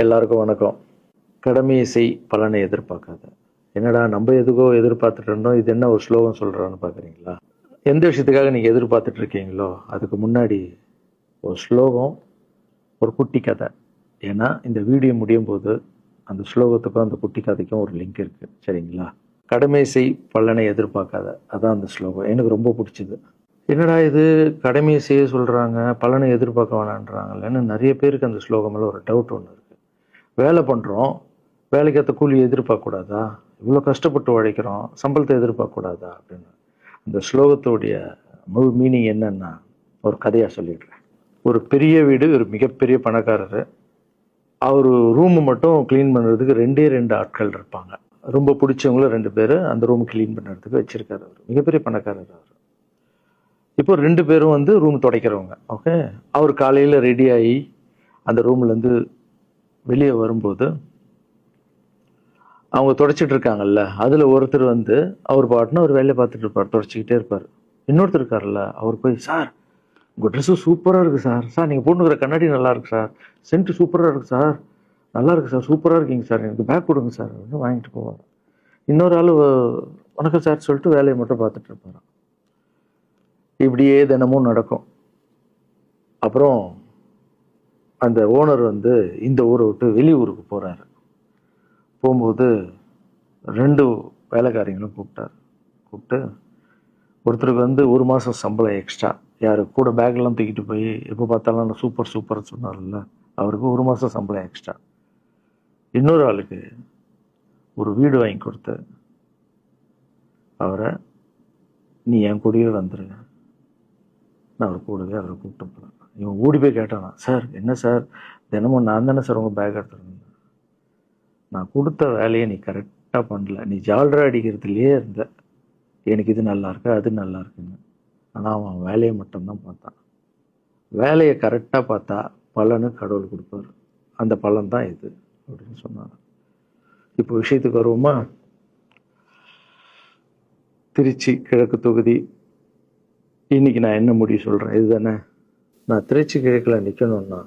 எல்லாருக்கும் வணக்கம். கடமையை செய், பலனை எதிர்பார்க்காத. என்னடா நம்ம எதுக்கோ எதிர்பார்த்துட்டு இருந்தோம், இது என்ன ஒரு ஸ்லோகம் சொல்றான்னு பார்க்குறீங்களா? எந்த விஷயத்துக்காக நீங்கள் எதிர்பார்த்துட்டு இருக்கீங்களோ அதுக்கு முன்னாடி ஒரு ஸ்லோகம், ஒரு குட்டி கதை. ஏன்னா இந்த வீடியோ முடியும் போது அந்த ஸ்லோகத்துக்கும் அந்த குட்டி கதைக்கும் ஒரு லிங்க் இருக்கு, சரிங்களா? கடமை செய், பலனை எதிர்பார்க்காத, அதான் அந்த ஸ்லோகம். எனக்கு ரொம்ப பிடிச்சது. என்னடா இது கடமையை செய்ய சொல்றாங்க, பலனை எதிர்பார்க்க வேணான்றாங்கன்னு நிறைய பேருக்கு அந்த ஸ்லோகம் மேல ஒரு டவுட் ஒன்று இருக்கு. வேலை பண்ணுறோம், வேலைக்கேற்ற கூலி எதிர்பார்க்கக்கூடாதா? இவ்வளோ கஷ்டப்பட்டு உழைக்கிறோம், சம்பளத்தை எதிர்பார்க்கக்கூடாதா அப்படின்னு. அந்த ஸ்லோகத்துடைய முழு மீனிங் என்னன்னா ஒரு கதையாக சொல்லிடுறேன். ஒரு பெரிய வீடு, ஒரு மிகப்பெரிய பணக்காரர். அவர் ரூமு மட்டும் க்ளீன் பண்ணுறதுக்கு ரெண்டு ஆட்கள் இருப்பாங்க. ரொம்ப பிடிச்சவங்களும் 2 பேர் அந்த ரூம் க்ளீன் பண்ணுறதுக்கு வச்சிருக்காரு. அவர் மிகப்பெரிய பணக்காரர். அவர் இப்போ 2 பேரும் வந்து ரூம் துடைக்கிறவங்க. ஓகே, அவர் காலையில் ரெடி ஆகி அந்த ரூம்லேருந்து வெளியே வரும்போது அவங்க துடைச்சிட்டு இருக்காங்கல்ல, அதில் ஒருத்தர் வந்து அவர் பாட்டுன்னு ஒரு வேலையை பார்த்துட்டு இருப்பார், துடைச்சிக்கிட்டே இருப்பார். இன்னொருத்தர் இருக்கார்ல, அவர் போய், சார் உங்கள் ட்ரெஸ்ஸு சூப்பராக இருக்குது சார், சார் நீங்கள் போட்டுக்கிற கண்ணாடி நல்லா இருக்கு சார், சென்ட்டு சூப்பராக இருக்குது சார், நல்லா இருக்கு சார், சூப்பராக இருக்கீங்க சார், எனக்கு பேக் கொடுங்க சார் அப்படின்னு வாங்கிட்டு போவார். இன்னொரு ஆள் வணக்கம் சார் சொல்லிட்டு வேலையை மட்டும் பார்த்துட்டு இருப்பாராம். இப்படியே தினமும் நடக்கும். அப்புறம் அந்த ஓனர் வந்து இந்த ஊரை விட்டு வெளியூருக்கு போகிறாரு. போகும்போது 2 வேலைக்காரங்களும் கூப்பிட்டு ஒருத்தருக்கு வந்து 1 மாதம் சம்பளம் எக்ஸ்ட்ரா, யார் கூட பேக்லாம் தூக்கிட்டு போய் எப்போ பார்த்தாலும் நான் சூப்பர் சொன்னார்ல, அவருக்கு 1 மாதம் சம்பளம் எக்ஸ்ட்ரா. இன்னொரு ஆளுக்கு ஒரு வீடு வாங்கி கொடுத்து அவரை, நீ என் கூடயே வந்துருங்க, நான் அவர் கூடவே அவரை கூப்பிட்டு போகிறேன். இவன் ஓடி போய் கேட்டானா, சார் என்ன சார் தினமும் நான் தானே சார் உங்கள் பேக் எடுத்துருந்தேன், நான் கொடுத்த வேலையை நீ கரெக்டாக பண்ணல, நீ ஜால்ரா அடிக்கிறதுலையே இருந்த, எனக்கு இது நல்லா இருக்கு அது நல்லா இருக்குன்னு. ஆனால் அவன் வேலையை மட்டும்தான் பார்த்தான். வேலையை கரெக்டாக பார்த்தா பலனு கடவுள் கொடுப்பார், அந்த பலன் தான் இது அப்படின்னு சொன்னாங்க. இப்போ விஷயத்துக்கு வருவோமா? திருச்சி கிழக்கு தொகுதி. இன்னைக்கு நான் என்ன முடிவு சொல்கிறேன் இதுதானே. நான் திருச்சி கிழக்கில் நிற்கணும்னா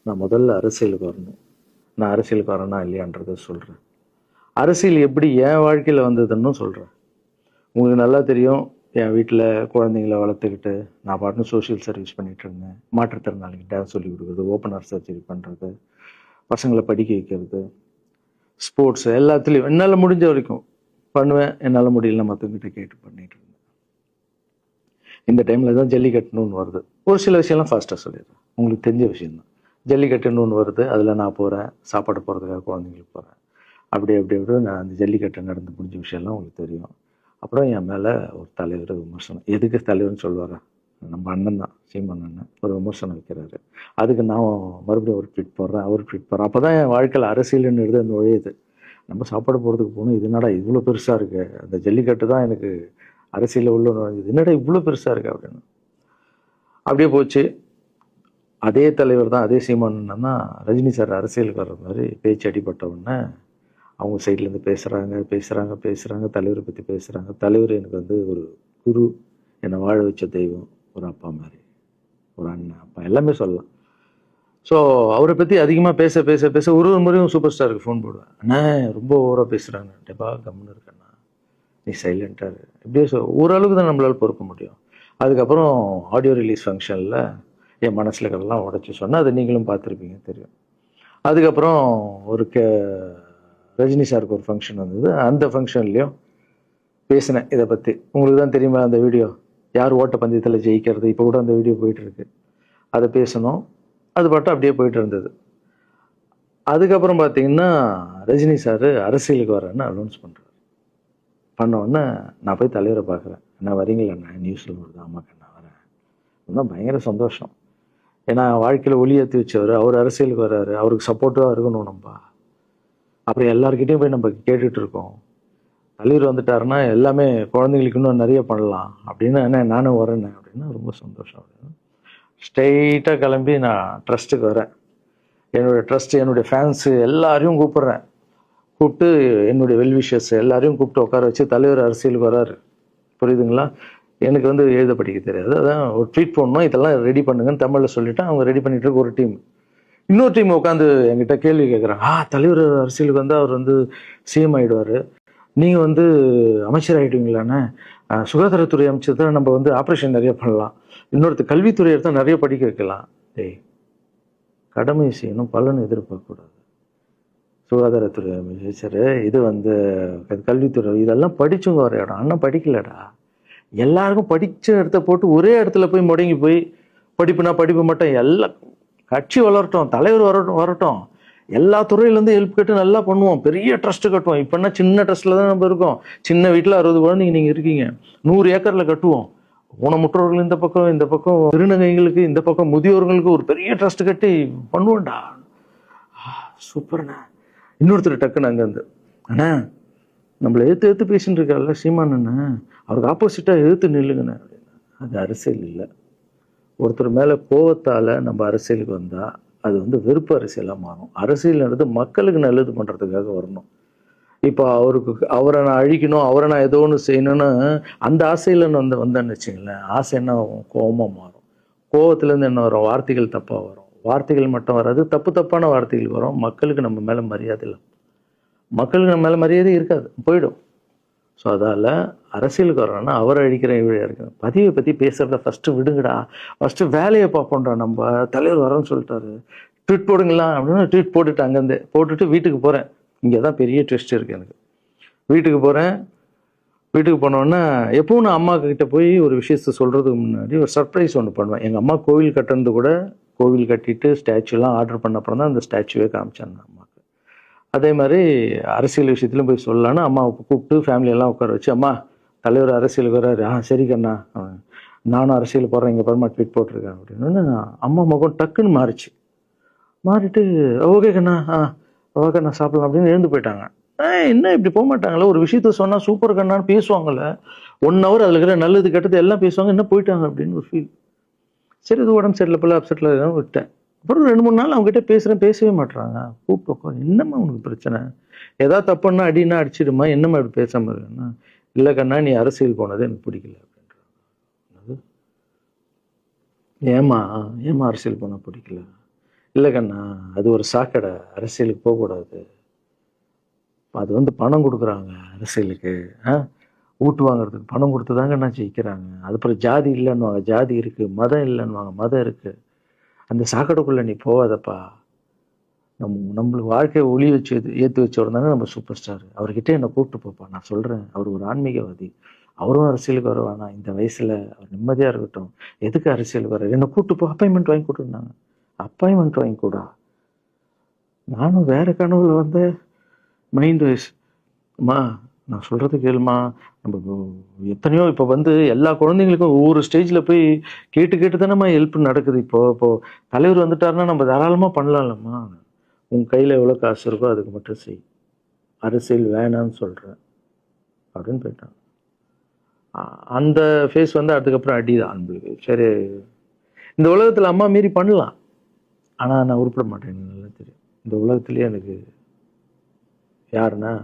நான் முதல்ல அரசியலுக்கு வரணும். நான் அரசியலுக்கு வரேனா இல்லையான்றதை சொல்கிறேன். அரசியல் எப்படி என் வாழ்க்கையில் வந்ததுன்னு சொல்கிறேன். உங்களுக்கு நல்லா தெரியும், என் வீட்டில் குழந்தைங்கள வளர்த்துக்கிட்டு நான் பாட்டுன்னு சோஷியல் சர்வீஸ் பண்ணிகிட்டு இருந்தேன். மாற்றுத்திறனாளிக்கு டான்ஸ் சொல்லி கொடுக்குறது, ஓப்பனர் சர்ஜரி பண்ணுறது, பசங்களை படிக்க வைக்கிறது, ஸ்போர்ட்ஸ் எல்லாத்துலேயும் என்னால் முடிஞ்ச வரைக்கும் பண்ணுவேன். என்னால் முடியல மற்றவங்கிட்ட கேட்டு பண்ணிட்டு இருந்தேன். இந்த டைமில் தான் ஜல்லிக்கட்டுன்னு வருது. ஒரு சில விஷயம்லாம் ஃபாஸ்ட்டாக சொல்லிடுறேன், உங்களுக்கு தெரிஞ்ச விஷயம்தான். ஜல்லிக்கட்டுன்னு வருது, அதில் நான் போகிறேன், சாப்பாடு போகிறதுக்காக குழந்தைங்களுக்கு போகிறேன். அப்படி நான் அந்த ஜல்லிக்கட்டு நடந்து முடிஞ்ச விஷயம்லாம் உங்களுக்கு தெரியும். அப்புறம் என் மேலே ஒரு தலைவர் விமர்சனம், எதுக்கு தலைவர்னு சொல்லுவாரா, நம்ம அண்ணன் தான், சீமான் அண்ணன் ஒரு விமர்சனம் வைக்கிறாரு. அதுக்கு நான் மறுபடியும் ஒரு ட்வீட் போடுறேன், அவர் ட்வீட் போடுறேன். அப்போ தான் என் வாழ்க்கையில் அரசியல்னு எடுத்து அந்த நுழையுது. நம்ம சாப்பாடு போகிறதுக்கு போகணும், இது என்னடா இவ்வளோ பெருசாக இருக்கு, அந்த ஜல்லிக்கட்டு தான் எனக்கு அரசியலில் உள்ள நுழைஞ்சுது, என்னடா இவ்வளோ பெருசாக இருக்கு அப்படின்னு. அப்படியே போச்சு. அதே தலைவர் தான், அதே சீமான் அண்ணன் தான் ரஜினி சார் அரசியலுக்கு வர்ற மாதிரி பேச்சு அடிபட்ட உடனே அவங்க சைட்லேருந்து பேசுகிறாங்க, தலைவரை பற்றி பேசுகிறாங்க. தலைவர் எனக்கு வந்து ஒரு குரு, என்னை வாழ வச்ச தெய்வம், ஒரு அப்பா மாதிரி, ஒரு அண்ணன், அப்பா எல்லாமே சொல்லலாம். ஸோ அவரை பற்றி அதிகமாக பேச ஒரு முறையும் சூப்பர் ஸ்டாருக்கு ஃபோன் போடுவேன், அண்ணா ரொம்ப ஓவராக பேசுகிறாங்க, டெபா கம்முன்னு இருக்கண்ணா, நீ சைலண்ட்டாக இப்படியே ஓரளவுக்கு தான் நம்மளால் பொறுக்க முடியும். அதுக்கப்புறம் ஆடியோ ரிலீஸ் ஃபங்க்ஷனில் என் மனசில் இருக்கிறதெல்லாம் உடச்சி சொன்னேன், அதை நீங்களும் பார்த்துருப்பீங்க, தெரியும். அதுக்கப்புறம் ஒரு ரஜினி சாருக்கு ஒரு ஃபங்க்ஷன் வந்தது, அந்த ஃபங்க்ஷன்லேயும் பேசினேன் இதை பற்றி. உங்களுக்கு தான் தெரியுமா அந்த வீடியோ, யார் ஓட்ட பந்தயத்தில் ஜெயிக்கிறது, இப்போ கூட அந்த வீடியோ போயிட்டுருக்கு. அதை பேசணும், அது பாட்டு அப்படியே போயிட்டு இருந்தது. அதுக்கப்புறம் பார்த்தீங்கன்னா ரஜினி சார் அரசியலுக்கு வரேன்னு அனௌன்ஸ் பண்ணுறாரு. பண்ணோடனே நான் போய் தலைவரை பார்க்குறேன், என்ன வரீங்களா, நியூஸில் வருது, ஆமாக்கா நான் வரேன். இன்னும் பயங்கர சந்தோஷம். ஏன்னா வாழ்க்கையில் ஒளி ஏற்றி வச்சவர், அவர் அரசியலுக்கு வர்றாரு, அவருக்கு சப்போர்ட்டிவாக இருக்கணும் நம்ம. அப்புறம் எல்லாருக்கிட்டையும் போய் நம்ம கேட்டுட்டு இருக்கோம், தலைவர் வந்துட்டாருன்னா எல்லாமே குழந்தைங்களுக்கு இன்னும் நிறைய பண்ணலாம் அப்படின்னு, என்ன நானும் வரேன்னு அப்படின்னா ரொம்ப சந்தோஷம் அப்படின்னு ஸ்ட்ரெயிட்டாக கிளம்பி நான் ட்ரஸ்ட்டுக்கு வரேன். என்னுடைய ட்ரஸ்ட், என்னுடைய ஃபேன்ஸு எல்லாரையும் கூப்பிட்டு என்னுடைய வெல்விஷர்ஸ் எல்லாரையும் கூப்பிட்டு உட்கார வச்சு தலைவர் அரசியலுக்கு வராரு. புரியுதுங்களா? எனக்கு வந்து எழுத படிக்க தெரியாது, அதான் ஒரு ட்வீட் பண்ணணும், இதெல்லாம் ரெடி பண்ணுங்கன்னு தமிழில் சொல்லிவிட்டு அவங்க ரெடி பண்ணிட்டு இருக்க ஒரு டீம். இன்னொரு டீம் உட்காந்து என்கிட்ட கேள்வி கேட்குறாங்க, தலைவர் அரசியலுக்கு வந்து அவர் வந்து சிஎம் ஆயிடுவாரு, நீங்க வந்து அமைச்சர் ஆயிடுவீங்களாண்ணே, சுகாதாரத்துறை அமைச்சர் தான் நம்ம வந்து ஆப்ரேஷன் நிறைய பண்ணலாம், இன்னொருத்தர் கல்வித்துறை எடுத்தால் நிறைய படிக்க வைக்கலாம். டேய், கடமை செய்யணும், பலன் எதிர்பார்க்கக்கூடாது. சுகாதாரத்துறை அமைச்சர், இது வந்து கல்வித்துறை, இதெல்லாம் படிச்சவங்க வர இடம். அண்ணன் படிக்கலடா. எல்லாருக்கும் படிச்ச இடத்த போட்டு ஒரே இடத்துல போய் முடங்கி போய் படிப்புனா படிப்பு மட்டும், எல்லாம் கட்சி வளரட்டும், தலைவர் வரட்டும், எல்லா துறையிலேருந்து ஹெல்ப் கேட்டு நல்லா பண்ணுவோம், பெரிய ட்ரஸ்ட் கட்டுவோம். இப்போன்னா சின்ன ட்ரஸ்ட்ல தான் நம்ம இருக்கோம். சின்ன வீட்டில் 60 குழந்தைங்க நீங்கள் இருக்கீங்க, 100 ஏக்கரில் கட்டுவோம். ஊனமுற்றோர்கள் இந்த பக்கம் திருநங்கைகளுக்கு இந்த பக்கம் முதியோர்களுக்கு ஒரு பெரிய ட்ரஸ்ட் கட்டி பண்ணுவோம்டா. சூப்பர்ண்ணா. இன்னொருத்தர் டக்குன்னு அங்கேருந்து, அண்ணா நம்மளை எதிர்த்து பேசிட்டு இருக்காருல்ல சீமான் அண்ணன், அவருக்கு ஆப்போசிட்டாக எதிர்த்து நில்லுங்கண்ணே அப்படின்னா. அது அரசியல் இல்லை. ஒருத்தர் மேலே கோவத்தால் நம்ம அரசியலுக்கு வந்தால் அது வந்து வெறுப்பு அரசியலாக மாறும். அரசியல்ன்றது மக்களுக்கு நல்லது பண்ணுறதுக்காக வரணும். இப்போ அவரை நான் அழிக்கணும், அவரை நான் ஏதோ ஒன்று செய்யணும்னு அந்த ஆசையில் வந்தேன்னு வச்சுங்களேன், ஆசை என்ன ஆகும், கோபமாக மாறும். கோவத்துலேருந்து என்ன வரும், வார்த்தைகள் தப்பாக வரும். வார்த்தைகள் மட்டும் வராது, தப்பான வார்த்தைகள் வரும். மக்களுக்கு நம்ம மேலே மரியாதை இல்லை, மக்களுக்கு நம்ம மேலே மரியாதை இருக்காது, போயிடும். ஸோ அதால் அரசியலுக்கு வரோன்னா அவரை அழிக்கிற வழியாக இருக்கு. பதிவை பற்றி பேசுகிறத ஃபஸ்ட்டு விடுங்கடா, ஃபஸ்ட்டு வேலையை பார்ப்போம்டா. நம்ம தலைவர் வரோன்னு சொல்லிட்டாரு, ட்வீட் போடுங்களா அப்படின்னா ட்வீட் போட்டுட்டு அங்கேருந்து போட்டுட்டு வீட்டுக்கு போகிறேன். இங்கே தான் பெரிய ட்விஸ்ட் இருக்குது எனக்கு. வீட்டுக்கு போகிறேன். வீட்டுக்கு போனோன்னா எப்பவும் நான் அம்மா கிட்ட போய் ஒரு விஷயத்த சொல்கிறதுக்கு முன்னாடி ஒரு சர்ப்ரைஸ் ஒன்று பண்ணுவேன். எங்கள் அம்மா கோவில் கட்டுறது கூட, கோவில் கட்டிட்டு ஸ்டாச்சுலாம் ஆர்டர் பண்ண அப்புறம் தான் அந்த ஸ்டாச்சுவே காமிச்சாங்க அம்மாவுக்கு. அதே மாதிரி அரசியல் விஷயத்துலையும் போய் சொல்லலான்னு அம்மாவை கூப்பிட்டு ஃபேமிலியெல்லாம் உட்கார வச்சு, அம்மா தலைவர் அரசியலுக்கு வர்றாரு, சரி கண்ணா, நானும் அரசியல் போடுறேன், இங்கே பரமா ட்வீட் போட்டிருக்கேன் அப்படின்னு. அம்மா முகம் டக்குன்னு மாறிட்டு ஓகே கண்ணா, ஓகே நான் சாப்பிடலாம் அப்படின்னு எழுந்து போயிட்டாங்க. என்ன இப்படி போக மாட்டாங்களே, ஒரு விஷயத்த சொன்னால் சூப்பர் கண்ணான்னு பேசுவாங்கல்ல, 1 hour அதில் இருக்கிற நல்லது கெட்டது எல்லாம் பேசுவாங்க, என்ன போயிட்டாங்க அப்படின்னு ஒரு ஃபீல். சரி, இது உடம்பு சரியில்லை போல, அப்செட்டில் விட்டேன். அப்புறம் 2-3 நாள் அவங்ககிட்ட பேசவே மாட்டுறாங்க. கூப்பிட்டு, என்னம்மா உனக்கு பிரச்சனை, ஏதாவது தப்புன்னா அடின்னா அடிச்சிடுமா, என்னம்மா இப்படி பேசாமல் இருக்குன்னா, இல்லை கண்ணா நீ அரசியல் போனது எனக்கு பிடிக்கல அப்படின்றாங்க. ஏமா அரசியல் போனால் பிடிக்கல? இல்லை கண்ணா, அது ஒரு சாக்கடை, அரசியலுக்கு போகக்கூடாது, அது வந்து பணம் கொடுக்குறாங்க அரசியலுக்கு, ஓட்டு வாங்குறதுக்கு பணம் கொடுத்து தாங்க நான் ஜெயிக்கிறாங்க. அதுக்கப்புறம் ஜாதி இல்லைன்னுவாங்க, ஜாதி இருக்குது, மதம் இல்லைன்னுவாங்க, மதம் இருக்குது. அந்த சாக்கடைக்குள்ளே நீ போகாதப்பா. நம்மளுக்கு வாழ்க்கையை ஒளி வச்சு ஏற்றி வச்சவர் தாங்க நம்ம சூப்பர் ஸ்டார், அவர்கிட்ட என்னை கூப்பிட்டு போப்பா, நான் சொல்கிறேன், அவர் ஒரு ஆன்மீகவாதி, அவரும் அரசியலுக்கு வருவானா, இந்த வயசில் அவர் நிம்மதியாக இருக்கட்டும், எதுக்கு அரசியலுக்கு வர, என்னை கூப்பிட்டு போ, அப்பாயின்மெண்ட் வாங்கி கொடுத்துருந்தாங்க. அப்பாயின்மெண்ட் வாங்கி கூடா, நானும் வேற கனவுல வந்து மைண்ட் வைஸ், அம்மா நான் சொல்கிறது கேளுமா, நம்ம எத்தனையோ இப்போ வந்து எல்லா குழந்தைங்களுக்கும் ஒவ்வொரு ஸ்டேஜில் போய் கேட்டு தானேம்மா ஹெல்ப் நடக்குது. இப்போ தலைவர் வந்துட்டாருன்னா நம்ம தாராளமாக பண்ணலாம்லம்மா, உன் கையில் எவ்வளோ காசு இருக்கோ அதுக்கு மட்டும் செய், அரசியல் வேணான்னு சொல்கிறேன் அப்படின்னு போயிட்டான். அந்த ஃபேஸ் வந்து அதுக்கப்புறம் அடிதான் நம்மளுக்கு. சரி, இந்த உலகத்தில் அம்மா மீறி பண்ணலாம், ஆனால் நான் உருப்பிட மாட்டேன், நல்லா தெரியும். இந்த உலகத்துலேயே எனக்கு யாருன்னா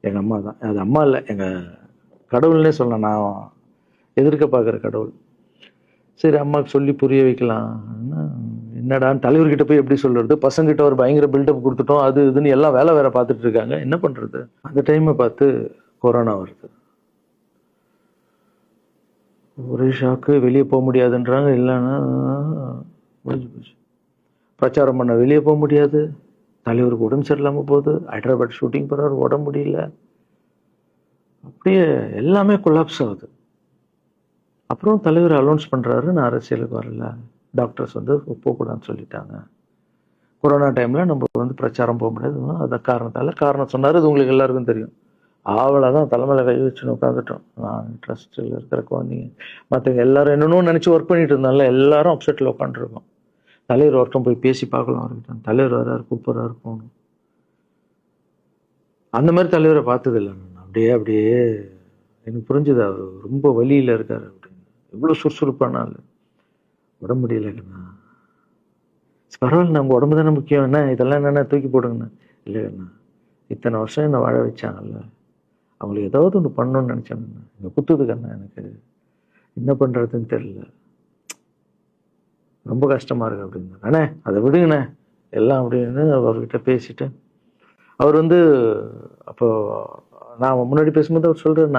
எங்கள் அம்மா தான். அது அம்மா இல்லை, எங்கள் கடவுள்னே சொல்லலாம், நான் எதிர்க்க பார்க்குற கடவுள். சரி, அம்மாவுக்கு சொல்லி புரிய வைக்கலாம், என்னடான்னு தலைவர்கிட்ட போய் எப்படி சொல்கிறது, பசங்கிட்ட ஒரு பயங்கர பில்டப் கொடுத்துட்டோம், அது இதுன்னு எல்லாம் வேற பார்த்துட்டு இருக்காங்க, என்ன பண்ணுறது. அந்த டைமை பார்த்து கொரோனா வருது, ஒரே ஷாக்கு, வெளியே போக முடியாதுன்றாங்க, இல்லைன்னா முடிஞ்சு போச்சு. பிரச்சாரம் பண்ண வெளியே போக முடியாது, தலைவருக்கு உடம்பு சரியில்லாமல் போகுது, ஹைதராபாத் ஷூட்டிங் போகிறாரு, உடம்பு முடியல, அப்படியே எல்லாமே கொலாப்ஸ் ஆகுது. அப்புறம் தலைவர் அலௌன்ஸ் பண்ணுறாரு, நான் அரசியலுக்கு வரல, டாக்டர்ஸ் வந்து போகக்கூடாதுன்னு சொல்லிட்டாங்க, கொரோனா டைமில் நம்ம வந்து பிரச்சாரம் போக முடியாது, அந்த காரணம் சொன்னார், இது உங்களுக்கு எல்லாருக்கும் தெரியும். அவ்வளோதான், தலைமையில் கை வச்சுன்னு உட்காந்துட்டோம். நான் ட்ரஸ்ட்டில் இருக்கிற குழந்தைங்க மற்றவங்க எல்லாரும் என்னென்னோ நினச்சி ஒர்க் பண்ணிட்டு இருந்தால எல்லாரும் அப்செட்டில் உட்காந்துருக்கோம். தலைவர் ஒருத்தம் போய் பேசி பார்க்கலாம் அவர்கிட்ட, தலைவர் வர்றாரு, கூப்பிட்றாரு, போகணும். அந்த மாதிரி தலைவரை பார்த்தது இல்லை நான். அப்படியே எனக்கு புரிஞ்சுது, அவர் ரொம்ப வலியில் இருக்கார் அப்படின்னு. எவ்வளோ சுறுசுறுப்பானால உடம்பு முடியலைங்கண்ணா, பரவாயில்ல, நம்ம உடம்பு தானே முக்கியம், என்ன இதெல்லாம் என்னென்ன தூக்கி போடுங்கண்ணா. இல்லைங்கண்ணா, இத்தனை வருஷம் என்னை வாழ வச்சாங்கல்ல, அவங்களுக்கு ஏதாவது ஒன்று பண்ணணும்னு நினச்சாங்கண்ணா, இங்கே குத்துதுக்கண்ணா, எனக்கு என்ன பண்ணுறதுன்னு தெரியல, ரொம்ப கஷ்டமாக இருக்கு அப்படின்னா. அண்ணே அதை விடுங்கண்ணே, எல்லாம் அப்படின்னு அவர்கிட்ட பேசிட்டு அவர் வந்து அப்போ நான் முன்னாடி பேசும்போது அவர் சொல்கிறார்,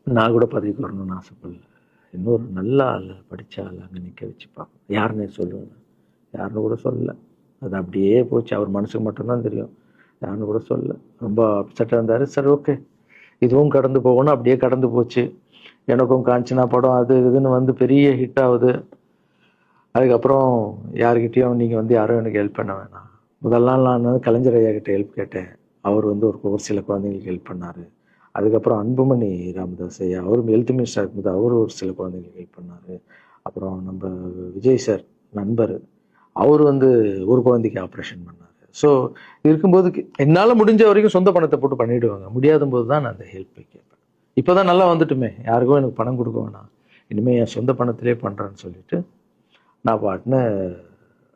நான் கூட பதவிக்கு வரணும்னு ஆசைப்படல, இன்னொரு நல்ல ஆள் படித்த ஆள் அங்கே நிற்க வச்சு பார்ப்போம். யாருன்னே சொல்லுவேன், யாருன்னு கூட சொல்லலை. அது அப்படியே போச்சு. அவர் மனசுக்கு மட்டும்தான் தெரியும், யாருன்னு கூட சொல்லலை. ரொம்ப அப்செட்டாக இருந்தார். சரி ஓகே, இதுவும் கடந்து போகணும். அப்படியே கடந்து போச்சு. எனக்கும் காஞ்சனா படம் அது இதுன்னு பெரிய ஹிட் ஆகுது. அதுக்கப்புறம் யாருக்கிட்டேயும் நீங்கள் யாரும் எனக்கு ஹெல்ப் பண்ண வேணாம். முதல் நாள் நான் கலைஞர் ஐயா கிட்ட ஹெல்ப் கேட்டேன். அவர் ஒரு சில குழந்தைங்களுக்கு ஹெல்ப் பண்ணார். அதுக்கப்புறம் அன்புமணி ராமதாஸ் ஐயா, அவரும் ஹெல்த் மினிஸ்டர் இருக்கும்போது அவர் ஒரு சில குழந்தைங்களுக்கு ஹெல்ப் பண்ணார். அப்புறம் நம்ம விஜய் சார் நண்பர், அவர் ஒரு குழந்தைக்கு ஆப்ரேஷன் பண்ணார். ஸோ இருக்கும்போது என்னால் முடிஞ்ச வரைக்கும் சொந்த பணத்தை போட்டு பண்ணிவிடுவாங்க. முடியாத போது தான் நான் அந்த ஹெல்ப்பை கேட்பேன். இப்போ தான் நல்லா வந்துட்டுமே, யாருக்கும் எனக்கு பணம் கொடுக்க வேணாம், இனிமேல் என் சொந்த பணத்திலே பண்ணுறேன்னு சொல்லிட்டு நான் பாட்டுன்னு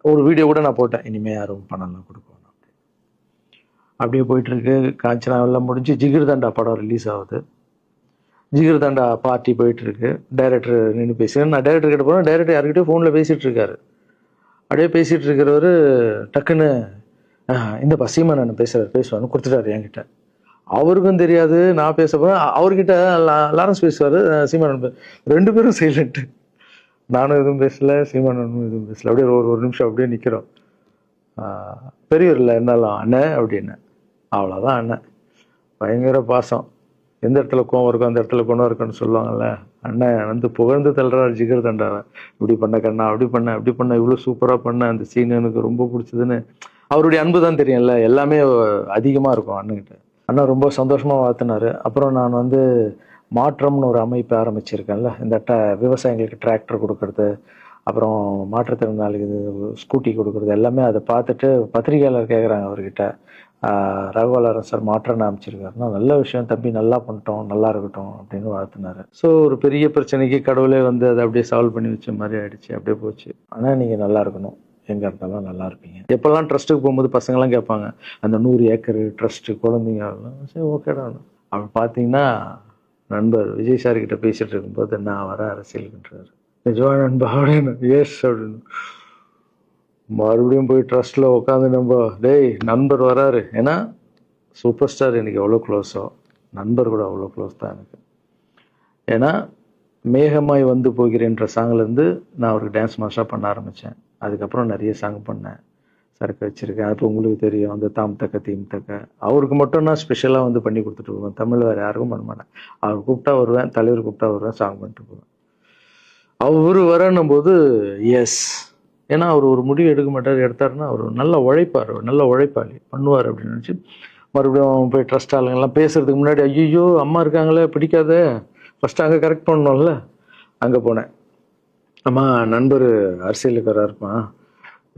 ஒரு வீடியோ கூட நான் போட்டேன், இனிமேல் யாரும் பணம்லாம் கொடுக்க வேணாம். அப்படியே போயிட்டுருக்கு. காஞ்சனா எல்லாம் முடிஞ்சு ஜிகிர் தண்டா படம் ரிலீஸ் ஆகுது. ஜிகிர் தண்டா பார்ட்டி போயிட்டுருக்கு. டைரக்டர் நின்று பேசுகிறேன். நான் டைரக்டர் கிட்ட போகிறேன். டைரக்டர் யார்கிட்டயோ ஃபோனில் பேசிகிட்டு இருக்காரு. அப்படியே பேசிகிட்டு இருக்கிறவர் டக்குன்னு இந்த சீமான் பேசுவான்னு கொடுத்துட்டாரு என்கிட்ட. அவருக்கும் தெரியாது நான் பேச போகிறேன். அவர்கிட்ட லாரன்ஸ் பேசுவார், சீமான் ரெண்டு பேரும் சைலண்ட்டு. நானும் எதுவும் பேசலை, சீமானும் எதுவும் பேசலை. அப்படியே ஒரு நிமிஷம் அப்படியே நிற்கிறோம். பெரியவர் இல்லை என்னாலும் அண்ணன் அப்படின்னு, அவ்வளோதான் அண்ணன். பயங்கர பாசம். எந்த இடத்துல கோவம் இருக்கும் அந்த இடத்துல குணம் இருக்குன்னு சொல்லுவாங்கல்ல. அண்ணன் புகழ்ந்து தள்ளுறாரு ஜிகர் தண்டாவை. இப்படி பண்ண கண்ணா, அப்படி பண்ண இவ்வளோ சூப்பராக பண்ண, அந்த சீன் எனக்கு ரொம்ப பிடிச்சதுன்னு. அவருடைய அன்பு தான் தெரியும்ல, எல்லாமே அதிகமாக இருக்கும் அண்ணன்கிட்ட. அண்ணா ரொம்ப சந்தோஷமாக வாழ்த்தினார். அப்புறம் நான் மாற்றம்னு ஒரு அமைப்பு ஆரம்பிச்சிருக்கேன்ல, இந்த விவசாயிகளுக்கு டிராக்டர் கொடுக்கறது, அப்புறம் மாற்றுத்திறனாளிக்கு ஸ்கூட்டி கொடுக்குறது, எல்லாமே அதை பார்த்துட்டு பத்திரிகையாளர் கேட்குறாங்க அவர்கிட்ட, ரகுவலரன் சார் மாற்றம்னு அமைச்சிருக்காருன்னா, நல்ல விஷயம் தம்பி, நல்லா பண்ணிட்டோம், நல்லா இருக்கட்டும் அப்படின்னு வாழ்த்தினாரு. ஸோ ஒரு பெரிய பிரச்சனைக்கு கடவுளே அதை அப்படியே சால்வ் பண்ணி வச்ச மாதிரி ஆயிடுச்சு. அப்படியே போச்சு. ஆனால் நீங்கள் நல்லா இருக்கணும், எங்கே இருந்தாலும் நல்லா இருப்பீங்க. எப்போல்லாம் ட்ரஸ்ட்டுக்கு போகும்போது பசங்கள்லாம் கேட்பாங்க, அந்த 100 ஏக்கர் ட்ரஸ்ட்டு குழந்தைங்க, சரி ஓகேடா. அப்படி பார்த்தீங்கன்னா நண்பர் விஜய் சார் கிட்ட பேசிட்டு இருக்கும்போது நான் வர அரசியலுக்குன்றாரு. நிஜமா நண்பா அப்படின்னு, எஸ் அப்படின்னு. மறுபடியும் போய் ட்ரஸ்ட்டில் உட்காந்து டேய் நண்பர் வராரு. ஏன்னா சூப்பர் ஸ்டார் எனக்கு எவ்வளோ க்ளோஸோ, நண்பர் கூட அவ்வளோ க்ளோஸ் தான் எனக்கு. ஏன்னா மேகமாய் போகிறேன்ற சாங்லேருந்து நான் அவருக்கு டான்ஸ் மாஸ்டராக பண்ண ஆரம்பித்தேன். அதுக்கப்புறம் நிறைய சாங் பண்ணேன், சரக்கு வச்சுருக்கேன். அப்போ உங்களுக்கு தெரியும், அந்த தாம் தக்க தீம் தக்க, அவருக்கு மட்டும் நான் ஸ்பெஷலாக பண்ணி கொடுத்துட்டு போவேன். தமிழ் வேறு யாருக்கும் பண்ண மாட்டேன். அவர் கூப்பிட்டா வருவேன், தலைவர் கூப்பிட்டா வருவேன், சாங் பண்ணிட்டு போவேன். அவர் வரணும் போது எஸ், ஏன்னா அவர் ஒரு முடிவு எடுக்க மாட்டார், எடுத்தாருன்னா அவர் நல்ல உழைப்பார், நல்ல உழைப்பாளி, பண்ணுவார் அப்படின்னு நினச்சி மறுபடியும் போய் ட்ரஸ்ட் ஆளுங்கெல்லாம் பேசுறதுக்கு முன்னாடி, ஐயோ அம்மா இருக்காங்களே பிடிக்காத, ஃபஸ்ட்டு அங்கே கரெக்ட் பண்ணணும்ல. அங்கே போனேன். அம்மா நண்பர் அரசியலுக்கு வராருமா,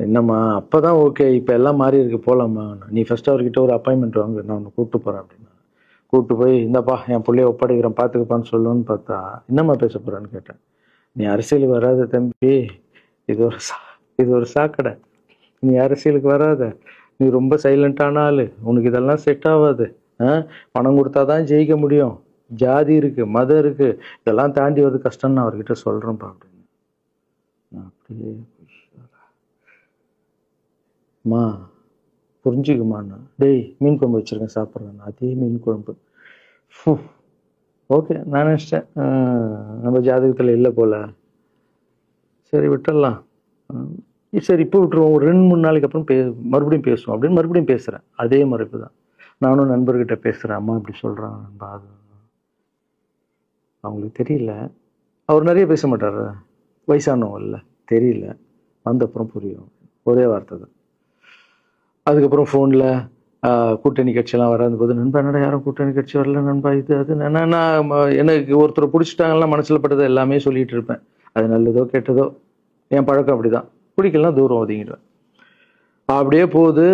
என்னம்மா அப்போ தான் ஓகே, இப்போ எல்லாம் மாறி இருக்கு, போகலாம்மா, நீ ஃபஸ்ட்டு அவர்கிட்ட ஒரு அப்பாயின்மெண்ட் வாங்க, நான் உன்னை கூப்பிட்டு போகிறேன் அப்படின்னா. கூப்பிட்டு போய் இந்தப்பா என் பிள்ளைய ஒப்படைக்கிறேன் பார்த்துக்கப்பான்னு சொல்லுன்னு பார்த்தா, என்னம்மா பேச போகிறான்னு கேட்டேன். நீ அரசியலுக்கு வராத தம்பி, இது ஒரு சாக்கடை, நீ அரசியலுக்கு வராத, நீ ரொம்ப சைலண்டான ஆள், உனக்கு இதெல்லாம் செட் ஆகாது, பணம் கொடுத்தா தான் ஜெயிக்க முடியும், ஜாதி இருக்கு, மதம் இருக்கு, இதெல்லாம் தாண்டி வருது கஷ்டம்னு நான் அவர்கிட்ட சொல்கிறேன்ப்பா அப்படின்னு. நான் அப்படியே மா புரிஞ்சுக்குமாண்ணா, டேய் மீன் குழம்பு வச்சுருக்கேன் சாப்பிட்றேன், அதே மீன் குழம்பு. ஓகே, நான் நினச்சிட்டேன் நம்ம ஜாதகத்தில் இல்லை போல, சரி விட்டுடலாம், சரி இப்போ விட்டுருவோம், ஒரு 2-3 நாளைக்கு அப்புறம் மறுபடியும் பேசுவோம் அப்படின்னு மறுபடியும் பேசுகிறேன். அதே மறுப்பு தான். நானும் நண்பர்கிட்ட பேசுகிறேன், அம்மா இப்படி சொல்கிறாங்க நண்பா, அது அவங்களுக்கு தெரியல, அவர் நிறைய பேச மாட்டார், வயசானவங்க இல்லை, தெரியல, வந்தப்புறம் புரியும், ஒரே வார்த்தை தான். அதுக்கப்புறம் ஃபோனில் கூட்டணி கட்சியெல்லாம் வராது போது, நண்பா என்னடா யாரும் கூட்டணி கட்சி வரல நண்பா, இது அது, நான் எனக்கு ஒருத்தரை பிடிச்சிட்டாங்கன்னா மனசில் பட்டதை எல்லாமே சொல்லிகிட்டு இருப்பேன். அது நல்லதோ கெட்டதோ, என் பழக்கம் அப்படி தான், பிடிக்கலாம் தூரம் ஒதுங்கிடுவேன். அப்படியே போகுது.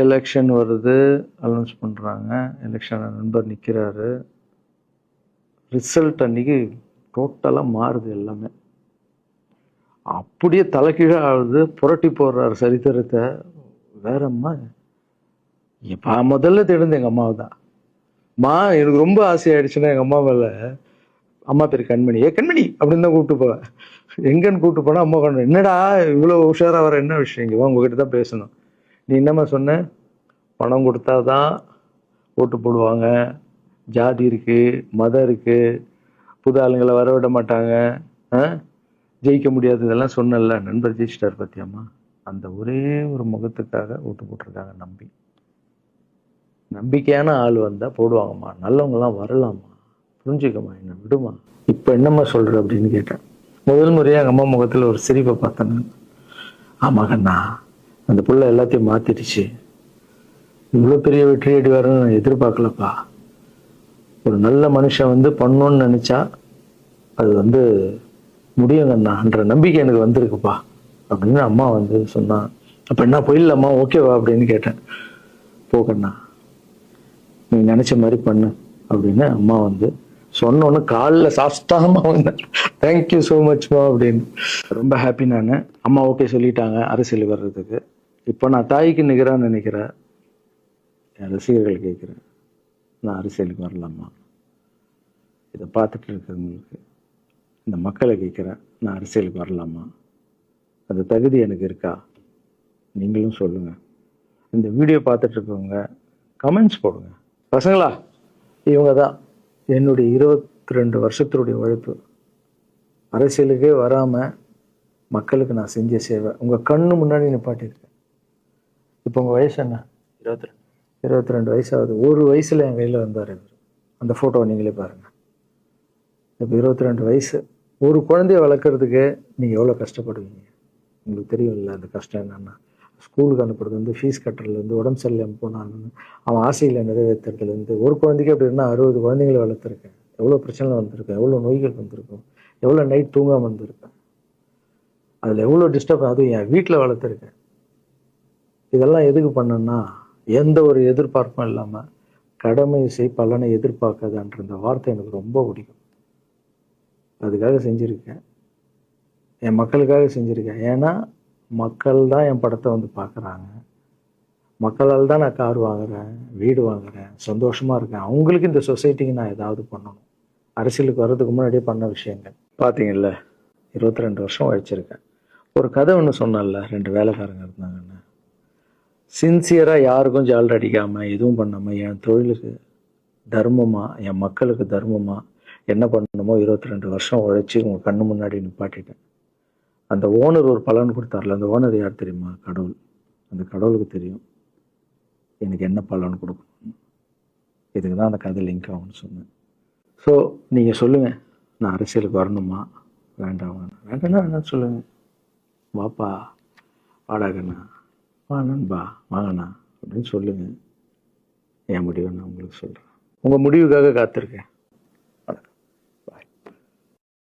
எலெக்ஷன் வருது, அனௌன்ஸ் பண்ணுறாங்க, எலெக்ஷன் நண்பர் நிற்கிறாரு. ரிசல்ட் அன்னைக்கு டோட்டலாக மாறுது எல்லாமே, அப்படியே தலைகீழாக ஆகுது, புரட்டி போடுறாரு சரித்திரத்தை. வேறம்மா முதல்ல தெரிந்து எங்கள் அம்மாவை தான். எனக்கு ரொம்ப ஆசையாயிடுச்சுன்னா எங்கள் அம்மா மேலே அம்மா பேர் கண்மணி. கண்மணி அப்படின்னு தான் கூப்பிட்டு போவேன். எங்கன்னு கூப்பிட்டு போனா அம்மா கண்மணி. என்னடா இவ்வளோ உஷாரா வர, என்ன விஷயம், இங்கே வா, உங்ககிட்ட தான் பேசணும். நீ என்னம்மா சொன்ன? பணம் கொடுத்தாதான் ஓட்டு போடுவாங்க, ஜாதி இருக்கு, மதம் இருக்கு, புது ஆளுங்களை வரவிட மாட்டாங்க, ஜெயிக்க முடியாது, இதெல்லாம் சொன்னல. நண்பர் ஜெயிச்சிட்டார் பத்தியாம்மா. அந்த ஒரே ஒரு முகத்துக்காக ஓட்டு போட்டிருக்காங்க. நம்பிக்கையான ஆள் வந்தா போடுவாங்கம்மா, நல்லவங்கலாம் வரலாமா, புரிஞ்சுக்கம்மா, என்ன விடுமா. இப்போ என்னம்மா சொல்ற அப்படின்னு கேட்டேன். முதல் முறையாக எங்கள் அம்மா முகத்தில் ஒரு சிரிப்பை பார்த்தேன் நான். ஆமாங்கண்ணா, அந்த புள்ள எல்லாத்தையும் மாத்திடுச்சு, இவ்வளோ பெரிய வெற்றி அடி வரணும்னு நான் எதிர்பார்க்கலப்பா. ஒரு நல்ல மனுஷன் வந்து பண்ணணும்னு நினைச்சா அது வந்து முடியுங்கண்ணான்ற நம்பிக்கை எனக்கு வந்திருக்குப்பா அப்படின்னு அம்மா வந்து சொன்னான். அப்போ என்ன போயிடலாமா, ஓகேவா அப்படின்னு கேட்டேன். போகண்ணா, நீ நினைச்ச மாதிரி பண்ணு அப்படின்னு அம்மா வந்து சொன்னோன்னு காலில் சாஸ்தாமா வந்தேன். தேங்க்யூ ஸோ மச்மா அப்படின்னு. ரொம்ப ஹாப்பி நான். அம்மா ஓகே சொல்லிட்டாங்க அரசியல் வர்றதுக்கு. இப்போ நான் தாய்க்கு நிகரான்னு நினைக்கிறேன். என் ரசிகர்கள் கேட்குறேன், நான் அரசியலுக்கு வரலாமா? இதை பார்த்துட்டு இருக்கிறவங்களுக்கு, இந்த மக்களை கேட்குறேன், நான் அரசியலுக்கு வரலாமா? அந்த தகுதி எனக்கு இருக்கா? நீங்களும் சொல்லுங்க. இந்த வீடியோ பார்த்துட்டு இருக்கவங்க கமெண்ட்ஸ் போடுங்க. பசங்களா, இவங்க தான் என்னுடைய 22 வருஷத்தினுடைய உழைப்பு. அரசியலுக்கே வராமல் மக்களுக்கு நான் செஞ்ச சேவை உங்கள் கண்ணு முன்னாடி நிப்பாட்டியிருக்கேன். இப்போ உங்கள் வயசு என்ன? 22 வயசாகுது. ஒரு வயசில் என் கையில் வந்தார் இவர். அந்த ஃபோட்டோவை நீங்களே பாருங்கள். இப்போ 22 வயசு. ஒரு குழந்தைய வளர்க்குறதுக்கு நீங்கள் எவ்வளோ கஷ்டப்படுவீங்க உங்களுக்கு தெரியும்ல. அந்த கஷ்டம் என்னென்னா, ஸ்கூலுக்கு அனுப்புறது வந்து ஃபீஸ் கட்டுறதுலேருந்து, உடம்பு சரியில்லாமல் போனான்னு அவன் ஆசையில் நிறைவேற்றுறதுலேருந்து, ஒரு குழந்தைக்கு அப்படி இருந்தால் 60 குழந்தைங்களை வளர்த்துருக்கேன். எவ்வளோ பிரச்சனை வந்திருக்கேன், எவ்வளோ நோய்கள் வந்திருக்கும், எவ்வளோ நைட் தூங்காமல் வந்திருக்கேன், அதில் எவ்வளோ டிஸ்டர்ப், அதுவும் என் வீட்டில் வளர்த்துருக்கேன். இதெல்லாம் எதுக்கு பண்ணேன்னா, எந்த ஒரு எதிர்பார்ப்பும் இல்லாமல் கடமை செய் பலனை எதிர்பார்க்காதன்ற இந்த வார்த்தை எனக்கு ரொம்ப பிடிக்கும். அதுக்காக செஞ்சுருக்கேன், என் மக்களுக்காக செஞ்சுருக்கேன். ஏன்னா மக்கள் தான் என் படத்தை வந்து பார்க்குறாங்க. மக்களால் தான் நான் கார் வாங்குறேன், வீடு வாங்குறேன், சந்தோஷமாக இருக்கேன். அவங்களுக்கு இந்த சொசைட்டிக்கு நான் ஏதாவது பண்ணணும். அரசியலுக்கு வர்றதுக்கு முன்னாடியே பண்ண விஷயங்கள் பார்த்தீங்கல்ல. 22 வருஷம் உழைச்சிருக்கேன். ஒரு கதை ஒன்று சொன்னேன்ல, 2 வேலைக்காரங்க இருந்தாங்கன்னு. சின்சியராக யாருக்கும் ஜாலர் அடிக்காமல் எதுவும் பண்ணாமல் என் தொழிலுக்கு தர்மமாக, என் மக்களுக்கு தர்மமாக என்ன பண்ணணுமோ 22 வருஷம் உழைச்சி உங்கள் கண்ணு முன்னாடி நிப்பாட்டிட்டேன். அந்த ஓனர் ஒரு பலன் கொடுத்தார்ல, அந்த ஓனர் யார் தெரியுமா? கடவுள். அந்த கடவுளுக்கு தெரியும் எனக்கு என்ன பலன் கொடுக்கணும். இதுக்கு தான் அந்த கதை லிங்க் ஆகும்னு சொன்னேன். ஸோ நீங்கள் சொல்லுங்கள், நான் அரசியலுக்கு வரணுமா வேண்டாமா? வேண்டாம்னா வேணான்னு சொல்லுங்கள். வாப்பா, வாடாகண்ணா, வா நண்பா, வாங்கண்ணா அப்படின்னு சொல்லுங்கள். என் முடிவை நான் உங்களுக்கு சொல்கிறேன். உங்கள் முடிவுக்காக காத்திருக்கேன்.